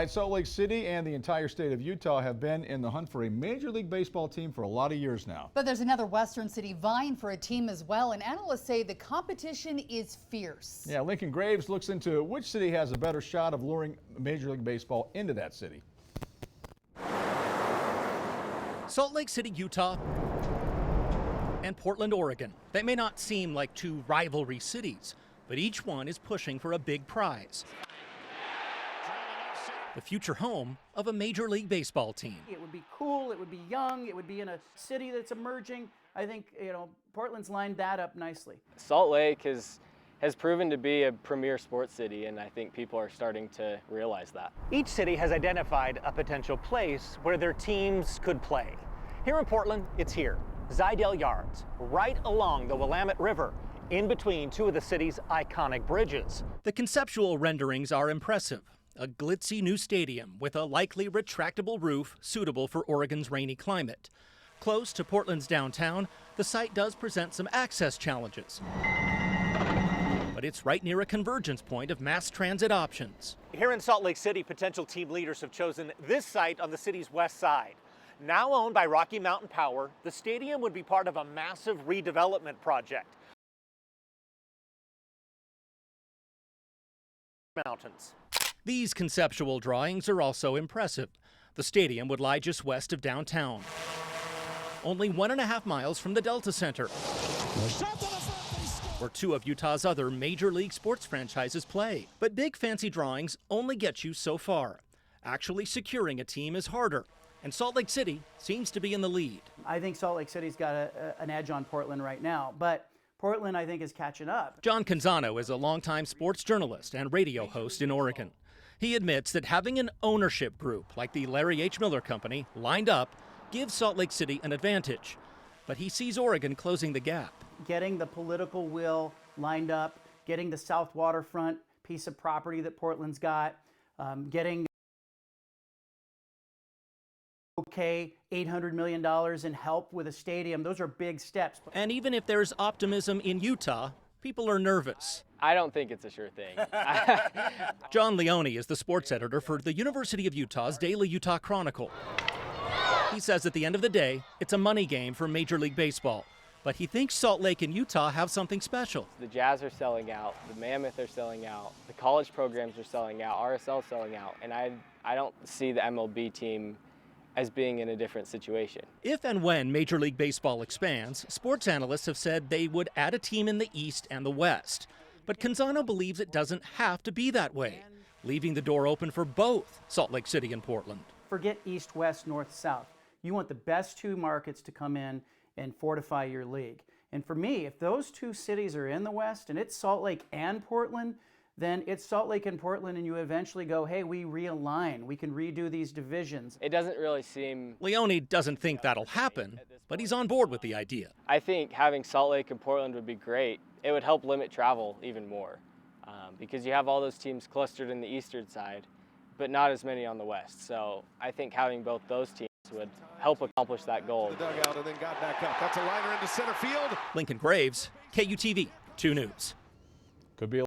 Salt Lake City and the entire state of Utah have been in the hunt for a Major League Baseball team for a lot of years now. But there's another Western city vying for a team as well, and analysts say the competition is fierce. Yeah, Lincoln Graves looks into which city has a better shot of luring Major League Baseball into that city. Salt Lake City, Utah, and Portland, Oregon. They may not seem like two rivalry cities, but each one is pushing for a big prize. The future home of a Major League Baseball team. It would be cool, it would be young, it would be in a city that's emerging. I think, Portland's lined that up nicely. Salt Lake has proven to be a premier sports city, and I think people are starting to realize that. Each city has identified a potential place where their teams could play. Here in Portland, it's here, Zidell Yards, right along the Willamette River, in between two of the city's iconic bridges. The conceptual renderings are impressive. A glitzy new stadium with a likely retractable roof suitable for Oregon's rainy climate. Close to Portland's downtown, the site does present some access challenges. But it's right near a convergence point of mass transit options. Here in Salt Lake City, potential team leaders have chosen this site on the city's west side. Now owned by Rocky Mountain Power, the stadium would be part of a massive redevelopment project. Mountains. These conceptual drawings are also impressive. The stadium would lie just west of downtown, only 1.5 miles from the Delta Center, where two of Utah's other major league sports franchises play. But big fancy drawings only get you so far. Actually securing a team is harder, and Salt Lake City seems to be in the lead. I think Salt Lake City's got an edge on Portland right now, but Portland, I think, is catching up. John Canzano is a longtime sports journalist and radio host in Oregon. He admits that having an ownership group like the Larry H. Miller Company lined up gives Salt Lake City an advantage. But he sees Oregon closing the gap. Getting the political will lined up, getting the South Waterfront piece of property that Portland's got, getting $800 million in help with a stadium. Those are big steps. And even if there's optimism in Utah, people are nervous. I don't think it's a sure thing. John Leone is the sports editor for the University of Utah's Daily Utah Chronicle. He says at the end of the day, it's a money game for Major League Baseball. But he thinks Salt Lake and Utah have something special. The Jazz are selling out, the Mammoth are selling out, the college programs are selling out, RSL selling out, and I don't see the MLB team as being in a different situation. If and when Major League Baseball expands, sports analysts have said they would add a team in the East and the West. But Canzano believes it doesn't have to be that way, leaving the door open for both Salt Lake City and Portland. Forget East, West, North, South. You want the best two markets to come in and fortify your league. And for me, if those two cities are in the West and it's Salt Lake and Portland, then it's Salt Lake and Portland, and you eventually go, hey, we realign. We can redo these divisions. It doesn't really seem... Leone doesn't think that'll happen, but he's on board with the idea. I think having Salt Lake and Portland would be great. It would help limit travel even more because you have all those teams clustered in the eastern side, but not as many on the west. So I think having both those teams would help accomplish that goal. The dugout and then got back up. That's a liner into center field. Lincoln Graves, KUTV 2 News. Could be a